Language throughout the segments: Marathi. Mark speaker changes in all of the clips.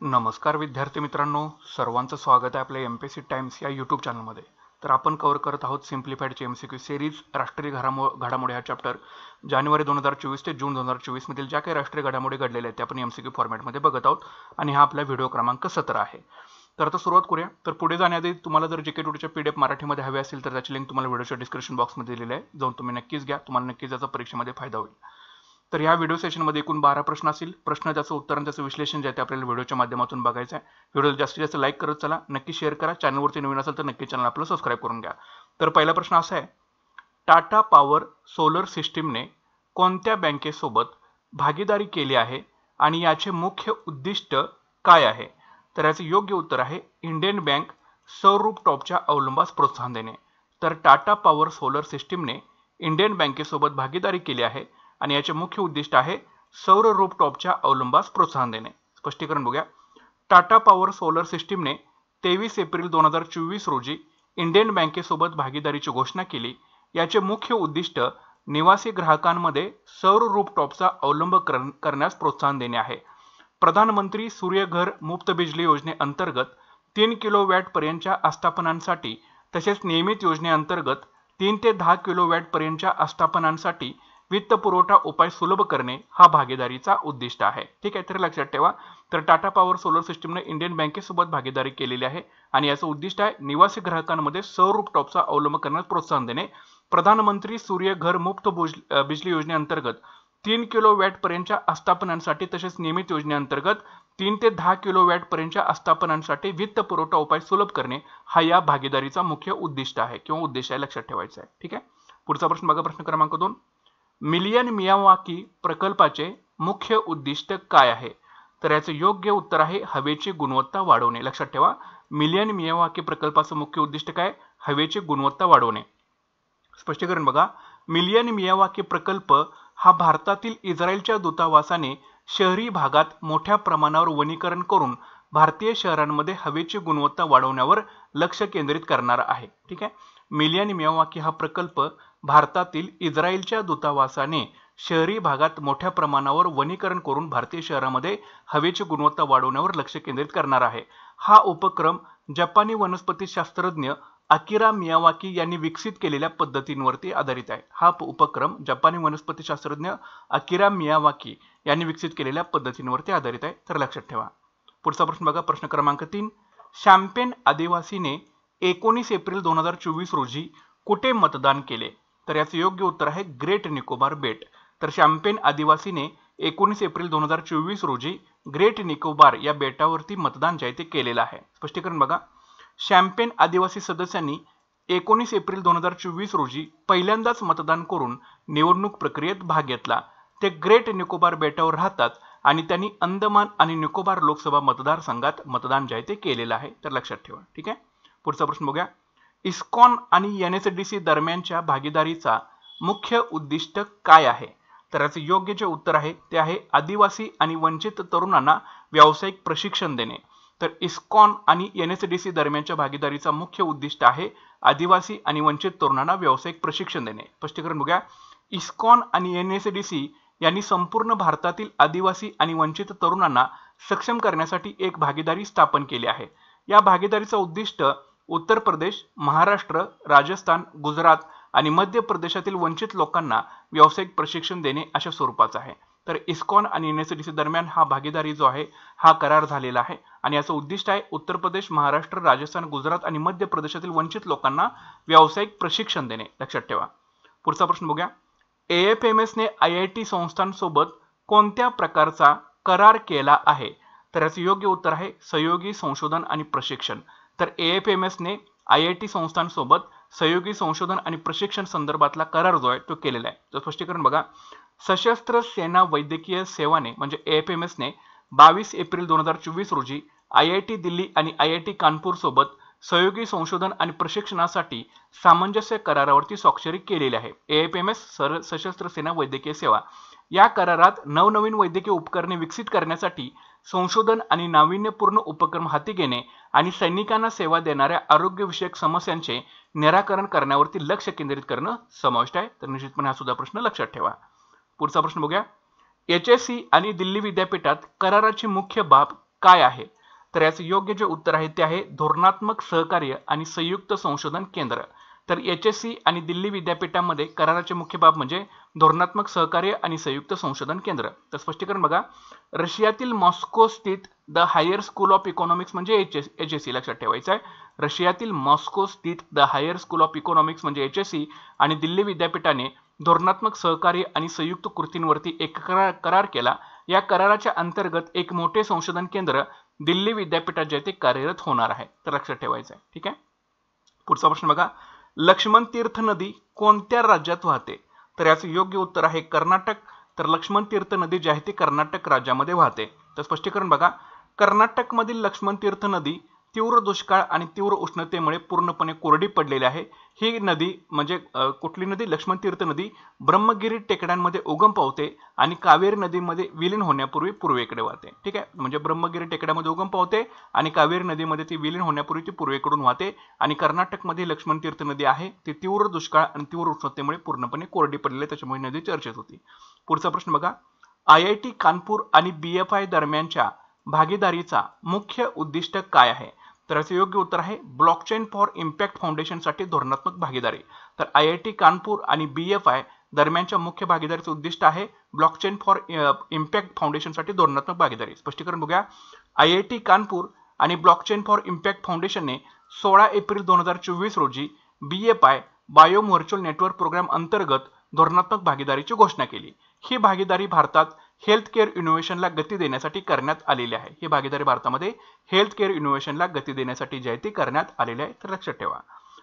Speaker 1: नमस्कार विद्यार्थी मित्रांनो, सर्वांचं स्वागत आहे आपल्या MPSC टाइम्स या यूट्यूब चॅनलमध्ये। तर आपण कव्हर करत आहोत सिम्प्लिफाईडची MCQ सिरीज राष्ट्रीय घडामोडी हा चॅप्टर जानेवारी 2024 ते जून 2024 मधील ज्या काही राष्ट्रीय घडामोडी घडलेल्या आहेत त्या आपण MCQ फॉर्मॅटमध्ये बघत आहोत आणि हा आपला व्हिडिओ क्रमांक 17 आहे। तर आता सुरुवात करूया। तर पुढे जाण्याआधी तुम्हाला जर जीके टूडेच्या PDF मराठीमध्ये हवे असेल तर त्याची लिंक तुम्हाला व्हिडिओच्या डिस्क्रिप्शन बॉक्समध्ये दिलेली आहे, जाऊन तुम्ही नक्कीच घ्या, तुम्हाला नक्कीच याचा परीक्षेमध्ये फायदा होईल। तर या व्हिडिओ सेशनमध्ये एकूण 12 प्रश्न असतील। प्रश्न त्याचं उत्तर आणि त्याचं विश्लेषण जे आहे ते आपल्याला व्हिडिओच्या माध्यमातून बघायचं आहे। व्हिडिओला जास्तीत जास्त लाईक करत चला, नक्की शेअर करा, चॅनलवरती नवीन असेल तर नक्की चॅनल आपलं सबस्क्राईब करून घ्या। तर पहिला प्रश्न असा आहे, टाटा पॉवर सोलर सिस्टीमने कोणत्या बँकेसोबत भागीदारी केली आहे आणि याचे मुख्य उद्दिष्ट काय आहे? तर याचे योग्य उत्तर आहे इंडियन बँक सौर रूफटॉपच्या अवलंबास प्रोत्साहन देणे। तर टाटा पॉवर सोलर सिस्टीमने इंडियन बँकेसोबत भागीदारी केली आहे आणि याचे मुख्य उद्दिष्ट आहे सौर रूफटॉपच्या अवलंबास प्रोत्साहन देणे। स्पष्टीकरण बघूया। टाटा पॉवर सोलर सिस्टीमने 23 एप्रिल 2024 रोजी इंडियन बँकेसोबत भागीदारीची घोषणा केली। याचे मुख्य उद्दिष्ट निवासी ग्राहकांमध्ये सौर रूफटॉपचा अवलंब करण्यास प्रोत्साहन देणे आहे। प्रधानमंत्री सूर्यघर मुफ्त बिजली योजनेअंतर्गत 3 किलोवॅट पर्यंतच्या आस्थापनांसाठी तसेच नियमित योजनेअंतर्गत 3 ते 10 किलोवॅट पर्यंतच्या आस्थापनांसाठी वित्त पुरवठा उपाय सुलभ करणे हा भागीदारीचा उद्दिष्ट आहे। ठीक आहे, तर लक्षात ठेवा। तर टाटा पॉवर सोलर सिस्टीमने इंडियन बँकेसोबत भागीदारी केलेली आहे आणि याचं उद्दिष्ट आहे निवासी ग्राहकांमध्ये सौर रूफटॉपचा अवलंब करण्यास प्रोत्साहन देणे। प्रधानमंत्री सूर्यघर मुफ्त बिजली योजनेअंतर्गत 3 किलोवॅट पर्यंतच्या आस्थापनांसाठी तसेच नियमित योजनेअंतर्गत 3 ते 10 किलोवॅट पर्यंतच्या आस्थापनांसाठी वित्त पुरवठा उपाय सुलभ करणे हा या भागीदारीचा मुख्य उद्दिष्ट आहे किंवा उद्देश आहे, लक्षात ठेवायचा आहे। ठीक आहे, पुढचा प्रश्न बघा, प्रश्न क्रमांक 2। मिलियन मियावाकी प्रकल्पाचे मुख्य उद्दिष्ट काय आहे? तर याचे योग्य उत्तर आहे हवेची गुणवत्ता वाढवणे। लक्षात ठेवा, मिलियन मियावाकी प्रकल्पाचं मुख्य उद्दिष्ट काय? हवेची गुणवत्ता वाढवणे। स्पष्टीकरण बघा, मिलियन मियावाकी प्रकल्प हा भारतातील इस्रायलच्या दूतावासाने शहरी भागात मोठ्या प्रमाणावर वनीकरण करून भारतीय शहरांमध्ये हवेची गुणवत्ता वाढवण्यावर लक्ष केंद्रित करणारा आहे। ठीक आहे, मिलियन मियावाकी हा प्रकल्प भारतातील इस्रायलच्या दूतावासाने शहरी भागात मोठ्या प्रमाणावर वनीकरण करून भारतीय शहरांमध्ये हवेची गुणवत्ता वाढवण्यावर लक्ष केंद्रित करणार आहे। हा उपक्रम जपानी वनस्पती शास्त्रज्ञ अकिरा मियावाकी यांनी विकसित केलेल्या पद्धतींवरती आधारित आहे। हा उपक्रम जपानी वनस्पती शास्त्रज्ञ अकिरा मियावाकी यांनी विकसित केलेल्या पद्धतींवरती आधारित आहे, तर लक्षात ठेवा। पुढचा प्रश्न बघा, प्रश्न क्रमांक 3। शॅम्पेन आदिवासीने 19 एप्रिल 2024 रोजी कुठे मतदान केले? तर याचे योग्य उत्तर आहे ग्रेट निकोबार बेट। तर शॅम्पेन आदिवासीने 19 एप्रिल 2024 रोजी ग्रेट निकोबार या बेटावरती मतदान जे आहे ते केलेलं आहे। स्पष्टीकरण बघा, शॅम्पेन आदिवासी सदस्यांनी 19 एप्रिल 2024 रोजी पहिल्यांदाच मतदान करून निवडणूक प्रक्रियेत भाग घेतला। ते ग्रेट निकोबार बेटावर राहतात आणि त्यांनी अंदमान आणि निकोबार लोकसभा मतदारसंघात मतदान जे आहे ते केलेलं आहे, तर लक्षात ठेवा। ठीक आहे, पुढचा प्रश्न बघूया। इस्कॉन आणि NSDC दरम्यानच्या भागीदारीचा मुख्य उद्दिष्ट काय आहे? तर याचे योग्य जे उत्तर आहे ते आहे आदिवासी आणि वंचित तरुणांना व्यावसायिक प्रशिक्षण देणे। तर इस्कॉन आणि NSDC दरम्यानच्या भागीदारीचा मुख्य उद्दिष्ट आहे आदिवासी आणि वंचित तरुणांना व्यावसायिक प्रशिक्षण देणे। स्पष्टीकरण बघा, इस्कॉन आणि NSDC यांनी संपूर्ण भारतातील आदिवासी आणि वंचित तरुणांना सक्षम करण्यासाठी एक भागीदारी स्थापन केली आहे। या भागीदारीचा उद्दिष्ट उत्तर प्रदेश, महाराष्ट्र, राजस्थान, गुजरात आणि मध्य प्रदेशातील वंचित लोकांना व्यावसायिक प्रशिक्षण देणे अशा स्वरूपाचा आहे। तर इस्कॉन आणि NSDC दरम्यान हा भागीदारी जो आहे हा करार झालेला आहे आणि याचं उद्दिष्ट आहे उत्तर प्रदेश, महाराष्ट्र, राजस्थान, गुजरात आणि मध्य प्रदेशातील वंचित लोकांना व्यावसायिक प्रशिक्षण देणे, लक्षात ठेवा। पुढचा प्रश्न बघूया। AFMS ने IIT संस्थांसोबत कोणत्या प्रकारचा करार केला आहे? तर याचे योग्य उत्तर आहे सहयोगी संशोधन आणि प्रशिक्षण। तर AFMS ने IIT संस्थांसोबत सहयोगी संशोधन आणि प्रशिक्षण संदर्भातला करार जो आहे तो केलेला आहे। तर स्पष्टीकरण बघा, सशस्त्र सेना वैद्यकीय सेवाने म्हणजे AFMS ने 22 एप्रिल 2024 रोजी IIT दिल्ली आणि IIT कानपूर सोबत सहयोगी संशोधन आणि प्रशिक्षणासाठी सामंजस्य करारावरती स्वाक्षरी केलेली आहे। AFMS सशस्त्र सेना वैद्यकीय सेवा या करारात नवनवीन वैद्यकीय उपकरणे विकसित करण्यासाठी संशोधन आणि नाविन्यपूर्ण उपक्रम हाती घेणे आणि सैनिकांना सेवा देणाऱ्या आरोग्यविषयक समस्यांचे निराकरण करण्यावरती लक्ष केंद्रित करणं समाविष्ट आहे। तर निश्चितपणे हा सुद्धा प्रश्न लक्षात ठेवा। पुढचा प्रश्न बघूया। HSC आणि दिल्ली विद्यापीठात कराराची मुख्य बाब काय आहे? तर याचे योग्य जे उत्तर आहे ते आहे धोरणात्मक सहकार्य आणि संयुक्त संशोधन केंद्र. तर HSC आणि दिल्ली विद्यापीठामध्ये कराराचे मुख्य बाब म्हणजे धोरणात्मक सहकार्य आणि संयुक्त संशोधन केंद्र. तर स्पष्टीकरण बघा, रशियातील मॉस्को स्थित the higher school of economics म्हणजे HSC लक्षात ठेवायचं आहे. रशियातील मॉस्को स्थित the higher school of economics म्हणजे HSC आणि दिल्ली विद्यापीठाने धोरणात्मक सहकार्य आणि संयुक्त कृतींवरती एक करार केला. या कराराच्या अंतर्गत एक मोठे संशोधन केंद्र दिल्ली विद्यापीठात जे ते कार्यरत होणार आहे. तर लक्षात ठेवायचं आहे. ठीक आहे. पुढचा प्रश्न बघा, लक्ष्मण तीर्थ नदी कोणत्या राज्यात वाहते? तर याचं योग्य उत्तर आहे कर्नाटक. तर लक्ष्मण तीर्थ नदी जी आहे ती कर्नाटक राज्यामध्ये वाहते. तर स्पष्टीकरण बघा, कर्नाटकमधील लक्ष्मण तीर्थ नदी तीव्र दुष्काळ आणि तीव्र उष्णतेमुळे पूर्णपणे कोरडी पडलेली आहे. ही नदी म्हणजे कुठली नदी? लक्ष्मण तीर्थ नदी ब्रह्मगिरी टेकड्यांमध्ये उगम पावते आणि कावेरी नदीमध्ये विलीन होण्यापूर्वी पूर्वेकडे वाहते. ठीक आहे, म्हणजे ब्रह्मगिरी टेकड्यामध्ये उगम पावते आणि कावेरी नदीमध्ये ती विलीन होण्यापूर्वी ती पूर्वेकडून वाहते. आणि कर्नाटकमध्ये लक्ष्मण तीर्थ नदी आहे ती तीव्र दुष्काळ आणि तीव्र उष्णतेमुळे पूर्णपणे कोरडी पडलेली आहे, त्याच्यामुळे नदी चर्चेत होती. पुढचा प्रश्न बघा, IIT कानपूर आणि BFI दरम्यानच्या भागीदारीचा मुख्य उद्दिष्ट काय आहे? तर याचे योग्य उत्तर आहे ब्लॉकचेन फॉर इम्पॅक्ट फाउंडेशनसाठी धोरणात्मक भागीदारी. तर IIT कानपूर आणि BFI दरम्यानच्या मुख्य भागीदारीचे उद्दिष्ट आहे ब्लॉकचेन फॉर इम्पॅक्ट फाउंडेशनसाठी धोरणात्मक भागीदारी. स्पष्टीकरण बघूया, IIT कानपूर आणि ब्लॉकचेन फॉर इम्पॅक्ट फाउंडेशनने 16 एप्रिल 2024 रोजी BFI bio virtual network programme अंतर्गत धोरणात्मक भागीदारीची घोषणा केली. ही भागीदारी भारतात हेल्थ केअर इनोव्हेशनला गती देण्यासाठी करण्यात आलेली आहे. ही भागीदारी भारतामध्ये हेल्थ केअर इनोव्हेशनला गती देण्यासाठी जी आहे ती करण्यात आलेली आहे. तर लक्षात ठेवा.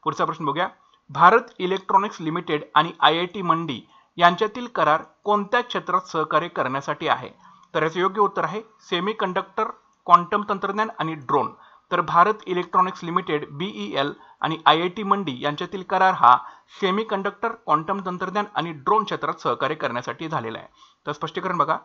Speaker 1: पुढचा प्रश्न बघूया, भारत इलेक्ट्रॉनिक्स लिमिटेड आणि IIT मंडी यांच्यातील करार कोणत्या क्षेत्रात सहकार्य करण्यासाठी आहे? तर याचे योग्य उत्तर आहे सेमी कंडक्टर, क्वांटम तंत्रज्ञान आणि ड्रोन. तर भारत इलेक्ट्रॉनिक्स लिमिटेड BEL आणि IIT मंडी यांच्यातील करार हा सेमी कंडक्टर, क्वांटम तंत्रज्ञान आणि ड्रोन क्षेत्रात सहकार्य करण्यासाठी झालेला आहे. तर स्पष्टीकरण बघा,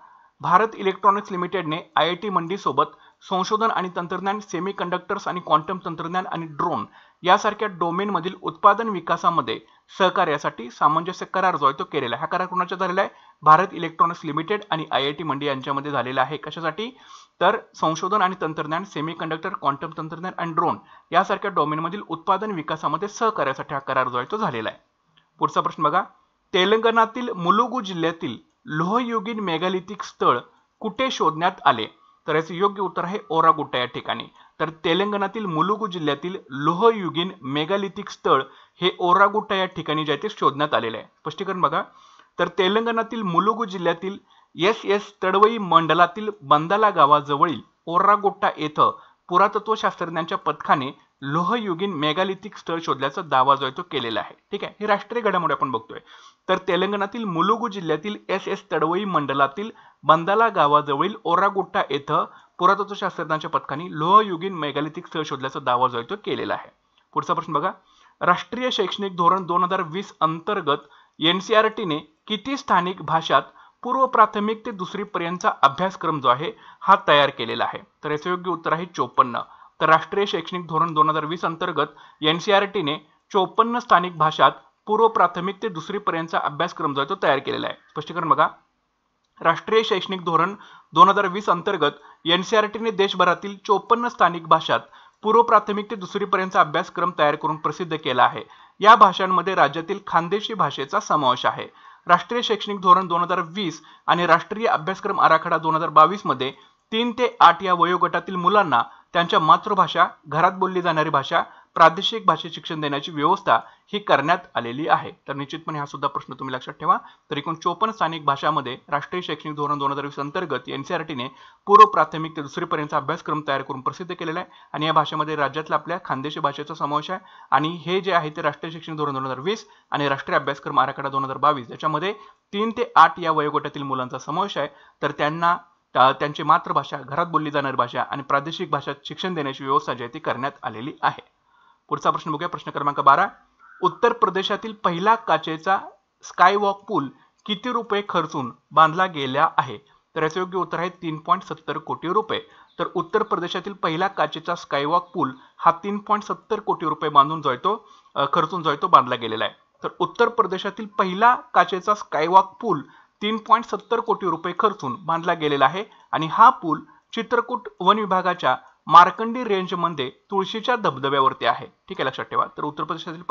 Speaker 1: भारत इलेक्ट्रॉनिक्स लिमिटेडने IIT मंडी सोबत संशोधन आणि तंत्रज्ञान, सेमी कंडक्टर्स आणि क्वांटम तंत्रज्ञान आणि ड्रोन यासारख्या डोमेन मधील उत्पादन विकासामध्ये सहकार्यासाठी सामंजस्य करार जो आहे तो केलेला आहे. हा करार कोणाचा झालेला आहे? भारत इलेक्ट्रॉनिक्स लिमिटेड आणि IIT मंडी यांच्यामध्ये झालेला आहे. कशासाठी? तर संशोधन आणि तंत्रज्ञान, सेमी कंडक्टर, क्वांटम तंत्रज्ञान आणि ड्रोन यासारख्या डोमेन मधील उत्पादन विकासामध्ये सहकार्यासाठी हा करार जो आहे तो झालेला आहे. पुढचा प्रश्न बघा, तेलंगणातील मुलुगू जिल्ह्यातील लोहयुगीन मेगालिथिक स्थळ कुठे शोधण्यात आले? तर याचे योग्य उत्तर आहे ओरागुट्टा या ठिकाणी. तर तेलंगणातील मुलुगू जिल्ह्यातील लोहयुगीन मेगालिथिक स्थळ हे ओरागुट्टा या ठिकाणी जे ते शोधण्यात आलेले आहे. स्पष्टीकरण बघा, तर तेलंगणातील मुलुगू जिल्ह्यातील SS तडवई मंडलातील बंदाला गावाजवळील ओरागुट्टा येथे पुरातत्वशास्त्रज्ञांच्या पथकाने लोहयुगीन मेगालिथिक स्थळ शोधल्याचा दावा जो आहे तो केलेला आहे. ठीक आहे, ही राष्ट्रीय घडामोडी आपण बघतोय. तर तेलंगणातील मुलुगू जिल्ह्यातील SS तडवई मंडलातील बंदाला गावाजवळील ओरागुट्टा येथे पुरातत्वशास्त्रज्ञांच्या पथकाने लोहयुगीन मेगालिथिक स्थळ शोधल्याचा दावा जो आहे तो केलेला आहे. पुढचा प्रश्न बघा, राष्ट्रीय शैक्षणिक धोरण 2020 अंतर्गत NCERTने किती स्थानिक भाषात पूर्व प्राथमिक ते दुसरी पर्यंतचा अभ्यासक्रम जो आहे हा तयार केलेला आहे? तर याचे योग्य उत्तर आहे 54. तर राष्ट्रीय शैक्षणिक धोरण 2020 अंतर्गत NCERTने 54 स्थानिक भाषात पूर्व प्राथमिक ते दुसरी पर्यंतचा अभ्यासक्रम जो आहे तो तयार केलेला आहे. स्पष्टीकरण बघा, राष्ट्रीय शैक्षणिक धोरण 2020 अंतर्गत NCERTने देशभरातील 54 स्थानिक भाषात पूर्व प्राथमिक ते दुसरी पर्यंतचा अभ्यासक्रम तयार करून प्रसिद्ध केला आहे. या भाषांमध्ये राज्यातील खानदेशी भाषेचा समावेश आहे. राष्ट्रीय शैक्षणिक धोरण 2020 आणि राष्ट्रीय अभ्यासक्रम आराखडा 2022 मध्ये 3 ते 8 या वयोगटातील मुलांना त्यांच्या मातृभाषा, घरात बोलली जाणारी भाषा, प्रादेशिक भाषेत शिक्षण देण्याची व्यवस्था ही करण्यात आलेली आहे. तर निश्चितपणे हा सुद्धा प्रश्न तुम्ही लक्षात ठेवा. तर एकूण 54 स्थानिक भाषांमध्ये राष्ट्रीय शैक्षणिक धोरण 2020 अंतर्गत NCERTने पूर्व प्राथमिक ते दुसरी पर्यंतचा अभ्यासक्रम तयार करून प्रसिद्ध केलेला आहे. आणि या भाषेमध्ये राज्यातल्या आपल्या खानदेशी भाषेचा समावेश आहे. आणि हे जे आहे ते राष्ट्रीय शैक्षणिक धोरण 2020 आणि राष्ट्रीय अभ्यासक्रम आराखडा 2022 याच्यामध्ये 3 ते 8 या वयोगटातील मुलांचा समावेश आहे. तर त्यांना त्यांची मातृभाषा, घरात बोलली जाणारी भाषा आणि प्रादेशिक भाषेत शिक्षण देण्याची व्यवस्था जी आहे ती करण्यात आलेली आहे. पुढचा प्रश्न बघूया, प्रश्न क्रमांक 12. उत्तर प्रदेशातील पहिला काचेचा स्कायवॉक पूल किती रुपये खर्चून बांधला गेला आहे? तर याचे योग्य उत्तर आहे 3.70 कोटी रुपये. तर उत्तर प्रदेशातील पहिला काचेचा स्कायवॉक पूल हा 3.70 कोटी रुपये बांधून जो आहे तो खर्चून जो आहे तो बांधला गेलेला आहे. तर उत्तर प्रदेशातील पहिला काचेचा स्कायवॉक पूल 3.70 कोटी रुपये खर्चून बांधला गेलेला आहे आणि हा पूल चित्रकूट वन विभागाच्या मार्कंडी रेंजमध्ये तुळशीच्या धबधब्यावरती आहे. ठीक आहे, लक्षात ठेवा. तर उत्तर प्रदेशातील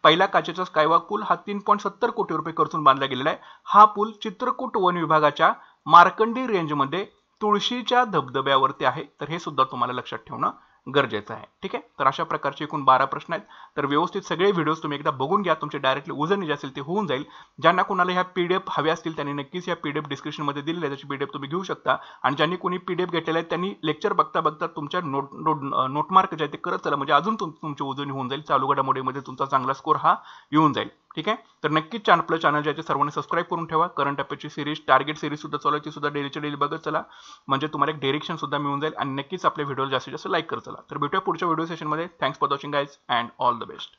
Speaker 1: पहिला काचेचा स्कायवॉक पूल हा 3.70 कोटी रुपये खर्चून बांधला गेलेला आहे. हा पूल चित्रकूट वन विभागाच्या मार्कंडी रेंजमध्ये तुळशीच्या धबधब्यावरती आहे. तर हे सुद्धा तुम्हाला लक्षात ठेवणं गरजेचं आहे. ठीक आहे, तर अशा प्रकारचे एकूण 12 प्रश्न आहेत. तर व्यवस्थित सगळे व्हिडिओज तुम्ही एकदा बघून घ्या. तुमचे डायरेक्टली उजळणी जे असेल ते होऊन जाईल. ज्यांना कोणाला ह्या पीडीएफ हव्या असतील त्यांनी नक्कीच ह्या पीडीएफ डिस्क्रिप्शन मध्ये दिलेली आहे, त्याची पीडीएफ तुम्ही घेऊ शकता. आणि ज्यांनी कोणी पीडीएफ घेतलेले आहेत त्यांनी लेक्चर बघता बघता तुमच्या नोटमार्क जे आहे ते करत चला, म्हणजे अजून तुमची उजळणी होऊन जाईल. चालू घडामोडीमध्ये तुमचा चांगला स्कोर हा येऊन जाईल. ठीक आहे, तर नक्कीच आपलं चॅनल जे आहे ते सर्वांनी सबस्क्राईब करून ठेवा. करंट अफेअरची सिरीज, टार्गेट सिरीज सुद्धा चालू आहे, ती सुद्धा डेलीच्या डेली बघत चला, म्हणजे तुम्हाला एक डायरेक्शन सुद्धा मिळून जाईल. आणि नक्कीच आपले व्हिडिओ जास्तीत जास्त लाईक करत चला. तर भेटूया पुढच्या व्हिडिओ सेशनमध्ये. Thanks for watching guys and all the best.